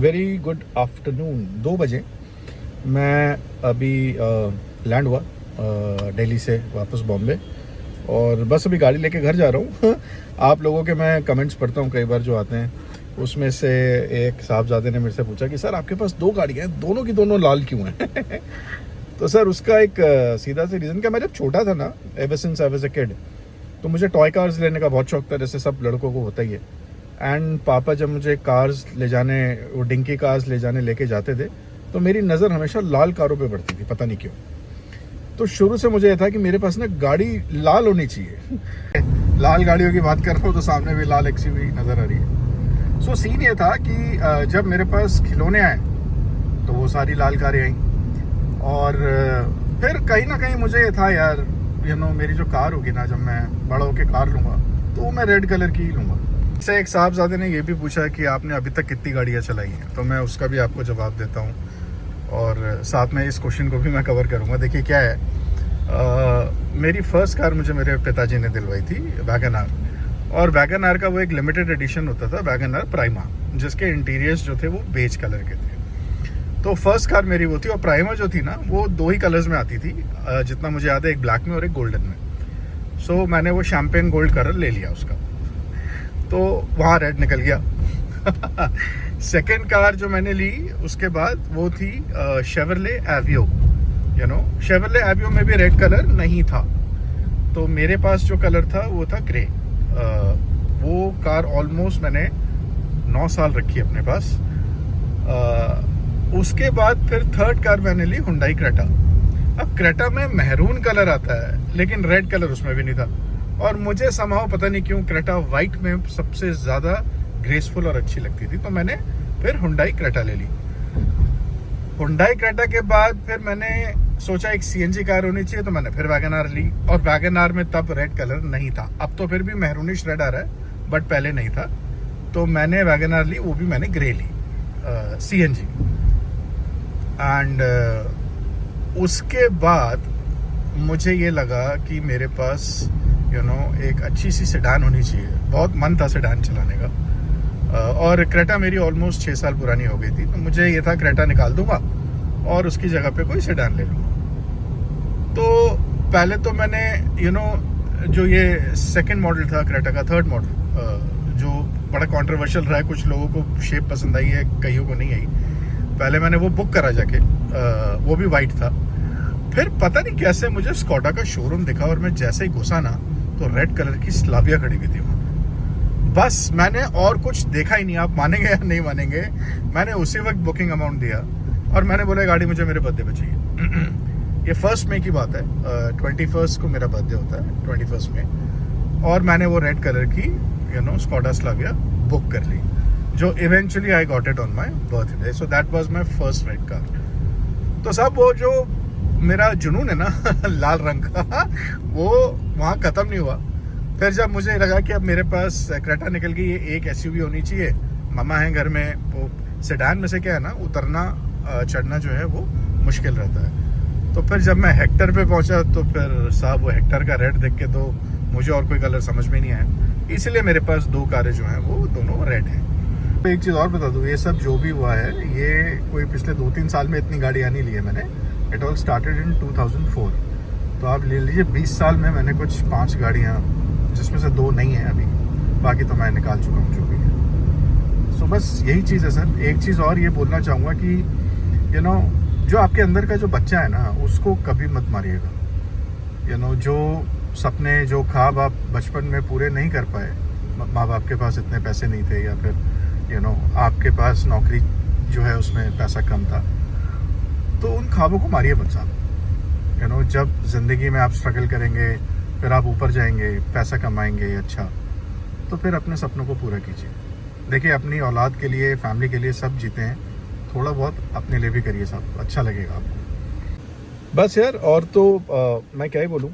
Very good afternoon. 2 बजे मैं अभी लैंड हुआ दिल्ली से वापस बॉम्बे, और बस अभी गाड़ी लेके घर जा रहा हूँ। आप लोगों के मैं कमेंट्स पढ़ता हूँ कई बार जो आते हैं, उसमें से एक साहबजादे ने मेरे से पूछा कि सर आपके पास 2 गाड़ियाँ हैं, दोनों की दोनों लाल क्यों हैं? तो सर उसका एक सीधा सा रीज़न, क्या मैं जब छोटा था ना, ever since I was a kid, तो मुझे टॉय कार्स लेने का बहुत शौक था, जैसे सब लड़कों को होता ही है। एंड पापा जब मुझे कार्स ले जाने, वो डिंकी कार्स ले जाने लेके जाते थे, तो मेरी नज़र हमेशा लाल कारों पे पड़ती थी, पता नहीं क्यों। तो शुरू से मुझे यह था कि मेरे पास ना गाड़ी लाल होनी चाहिए। लाल गाड़ियों की बात कर रहा हूँ तो सामने भी लाल एक्सयूवी नज़र आ रही है। सो सीन ये था कि जब मेरे पास खिलौने आए तो वो सारी लाल कारें आई, और फिर कहीं ना कहीं मुझे ये था यार, मेरी जो कार होगी ना, जब मैं बड़ा होकर कार लूँगा तो मैं रेड कलर की ही लूँगा। से एक साहबजादे ने ये भी पूछा कि आपने अभी तक कितनी गाड़ियाँ चलाई हैं, तो मैं उसका भी आपको जवाब देता हूँ, और साथ में इस क्वेश्चन को भी मैं कवर करूँगा। देखिए क्या है, मेरी फ़र्स्ट कार मुझे मेरे पिताजी ने दिलवाई थी, वैगन आर। और वैगन आर का वो एक लिमिटेड एडिशन होता था, वैगन आर प्राइमा, जिसके इंटीरियर्स जो थे वो बेज कलर के थे। तो फर्स्ट कार मेरी वो थी, और प्राइमा जो थी ना वो 2 ही कलर्स में आती थी, जितना मुझे याद है, एक ब्लैक में और एक गोल्डन में। सो मैंने वो शैम्पेन गोल्ड कलर ले लिया उसका, तो वहाँ रेड निकल गया। सेकेंड कार जो मैंने ली उसके बाद वो थी शेवरले एवियो। शेवरले एवियो में भी रेड कलर नहीं था, तो मेरे पास जो कलर था वो था ग्रे। वो कार ऑलमोस्ट मैंने 9 साल रखी अपने पास। उसके बाद फिर थर्ड कार मैंने ली हुंडई क्रेटा। अब क्रेटा में मेहरून कलर आता है, लेकिन रेड कलर उसमें भी नहीं था, और मुझे समहाउ पता नहीं क्यों क्रेटा वाइट में सबसे ज़्यादा ग्रेसफुल और अच्छी लगती थी, तो मैंने फिर हुंडई क्रेटा ले ली। हुंडई क्रेटा के बाद फिर मैंने सोचा एक सीएनजी कार होनी चाहिए, तो मैंने फिर वैगन आर ली, और वैगन आर में तब रेड कलर नहीं था। अब तो फिर भी मेहरूनिश रेड आ रहा है, बट पहले नहीं था, तो मैंने वैगन आर ली, वो भी मैंने ग्रे ली, सीएनजी। एंड उसके बाद मुझे ये लगा कि मेरे पास एक अच्छी सी सेडान होनी चाहिए। बहुत मन था सेडान चलाने का, और क्रेटा मेरी ऑलमोस्ट 6 साल पुरानी हो गई थी, तो मुझे ये था क्रेटा निकाल दूंगा और उसकी जगह पे कोई सेडान ले लूँगा। तो पहले तो मैंने जो ये सेकंड मॉडल था क्रेटा का, थर्ड मॉडल, जो बड़ा कंट्रोवर्शियल रहा है, कुछ लोगों को शेप पसंद आई है, कईयों को नहीं आई। पहले मैंने वो बुक करा जाके, वो भी वाइट था। फिर पता नहीं कैसे मुझे स्कॉडा का शोरूम दिखा, और मैं जैसे ही घुसा ना तो रेड कलर की स्लाविया खड़ी हुई थी वहाँ पे। बस मैंने और कुछ देखा ही नहीं, आप मानेंगे या नहीं मानेंगे, मैंने उसी वक्त बुकिंग अमाउंट दिया और मैंने बोला गाड़ी मुझे मेरे बर्थडे पे चाहिए। ये 1 मई की बात है, 21 को मेरा बर्थडे होता है, 21 में, और मैंने वो रेड कलर की स्कॉडा स्लाविया बुक कर ली, जो eventually I got it on my birthday. So that was my first red car. तो सब वो जो मेरा जुनून है ना लाल रंग का, वो वहाँ ख़त्म नहीं हुआ। फिर जब मुझे लगा कि अब मेरे पास क्रेटा निकल गई, ये एक एसयूवी होनी चाहिए, मामा है घर में, वो सेडान में से क्या है ना, उतरना चढ़ना जो है वो मुश्किल रहता है। तो फिर जब मैं हेक्टर पे पहुंचा, तो फिर साहब वो हेक्टर का रेड देख के तो मुझे और कोई कलर समझ में नहीं आया, इसलिए मेरे पास 2 कारें जो हैं वो दोनों रेड हैं। तो एक चीज़ और बता दूँ, ये सब जो भी हुआ है, ये कोई पिछले 2-3 साल में इतनी गाड़ियाँ नहीं ली है मैंने। It all started in 2004। तो आप ले लीजिए 20 साल में मैंने कुछ 5 गाड़ियाँ, जिसमें से 2 नहीं हैं अभी, बाकी तो मैं निकाल चुका हूँ जो भी है। सो बस यही चीज़ है सर। एक चीज़ और ये बोलना चाहूँगा कि जो आपके अंदर का जो बच्चा है ना, उसको कभी मत मारिएगा। जो सपने, जो ख्वाब आप बचपन में पूरे नहीं कर पाए, माँ बाप के पास इतने पैसे नहीं थे, या फिर आपके पास नौकरी जो है उसमें पैसा कम था, तो उन ख्वाबों को मारिए मत साहब। जब ज़िंदगी में आप स्ट्रगल करेंगे, फिर आप ऊपर जाएंगे, पैसा कमाएंगे अच्छा, तो फिर अपने सपनों को पूरा कीजिए। देखिए, अपनी औलाद के लिए, फैमिली के लिए सब जीते हैं, थोड़ा बहुत अपने लिए भी करिए साहब, अच्छा लगेगा आपको। बस यार, और तो मैं क्या ही बोलूँ।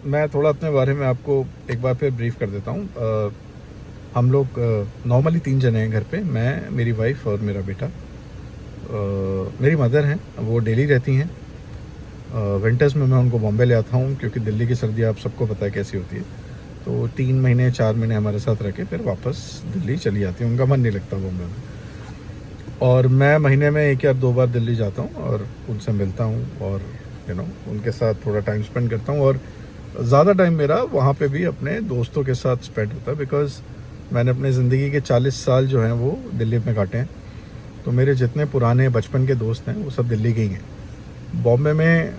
मैं थोड़ा अपने बारे में आपको एक बार फिर ब्रीफ कर देता हूँ। हम लोग नॉर्मली 3 जने हैं घर पे, मैं, मेरी वाइफ और मेरा बेटा। मेरी मदर हैं, वो दिल्ली रहती हैं। विंटर्स में मैं उनको बॉम्बे ले आता हूँ, क्योंकि दिल्ली की सर्दी आप सबको पता है कैसी होती है। तो 3 महीने 4 महीने हमारे साथ रह के फिर वापस दिल्ली चली जाती है, उनका मन नहीं लगता बॉम्बे में। और मैं महीने में 1 या 2 बार दिल्ली जाता हूँ और उनसे मिलता हूँ और उनके साथ थोड़ा टाइम स्पेंड करता हूँ। और ज़्यादा टाइम मेरा वहाँ पे भी अपने दोस्तों के साथ स्पेंड होता है, बिकॉज़ मैंने अपनी ज़िंदगी के 40 साल जो हैं वो दिल्ली में काटे हैं। तो मेरे जितने पुराने बचपन के दोस्त हैं वो सब दिल्ली के ही हैं। बॉम्बे में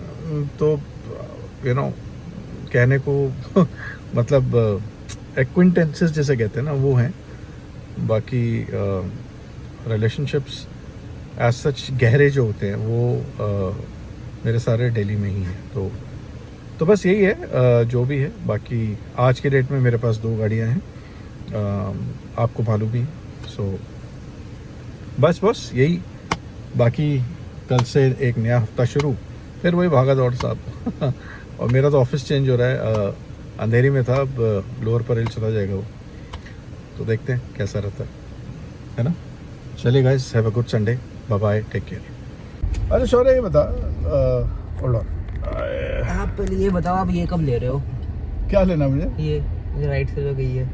तो कहने को मतलब एक्विंटेंसेस जिसे कहते हैं ना वो हैं। बाकी रिलेशनशिप्स एज सच गहरे जो होते हैं वो मेरे सारे दिल्ली में ही हैं। तो बस यही है जो भी है। बाकी आज के डेट में मेरे पास 2 गाड़ियाँ हैं, आपको मालूम ही। सो बस यही। बाकी कल से एक नया हफ्ता शुरू, फिर वही भागा दौड़ साहब। और मेरा तो ऑफिस चेंज हो रहा है, अंधेरी में था, अब लोअर परेल चला जाएगा वो। तो देखते हैं कैसा रहता है ना। चलिए guys, have a good Sunday, bye bye, take care. अरे शौर्य ये बता, होल्ड ऑन, आप पहले ये बताओ, आप ये कब ले रहे हो? क्या लेना मुझे? ये राइट से जो गई है।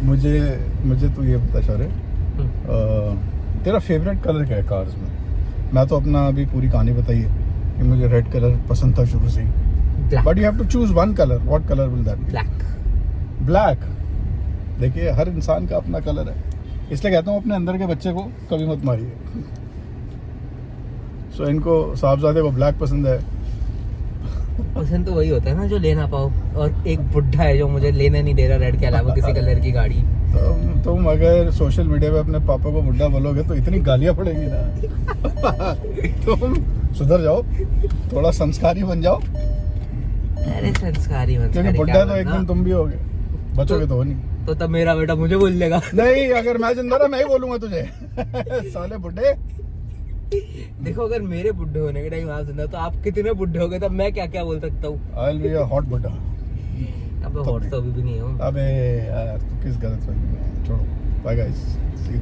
मुझे तू ये बता शौर्य, तेरा फेवरेट कलर क्या है कार्स में? मैं तो अपना अभी पूरी कहानी बताई है कि मुझे रेड कलर पसंद था शुरू से ही। But you have to choose one colour. What colour will that be? Black. देखिए, हर इंसान का अपना कलर है, इसलिए कहता हूँ अपने अंदर के बच्चे को कभी मत मारिए। सो इनको साहबजादे को ब्लैक पसंद है। पसंद तो वही होता है ना जो ले ना पाओ। और एक बुढ़ा है जो मुझे लेने नहीं दे रहा रेड के अलावा किसी कलर की गाड़ी। तुम अगर सोशल मीडिया पे अपने पापा को बुढ़ा बोलोगे तो इतनी गालियां पड़ेंगी ना। तुम सुधर जाओ, थोड़ा संस्कारी बन जाओ। अरे संस्कारी मत, क्योंकि बुढ़ा तो एक दिन तुम भी होगे, बचोगे तो हो नहीं। तो तब मेरा बेटा मुझे बोल देगा। नहीं, अगर मैं जिंदा रहा मैं ही बोलूंगा तुझे। साले बुढ़े। देखो, अगर मेरे बुढ़े होने के टाइम आप जिंदा तो आप कितने बुढ़े हो गए, तब मैं क्या क्या बोल सकता हूँ? I will be a hot बुढ़ा। अब हॉट तो अभी भी नहीं हो। अबे यार, तू किस गलत फहमी में है? छोड़ो, बाय गाइस, सी यू।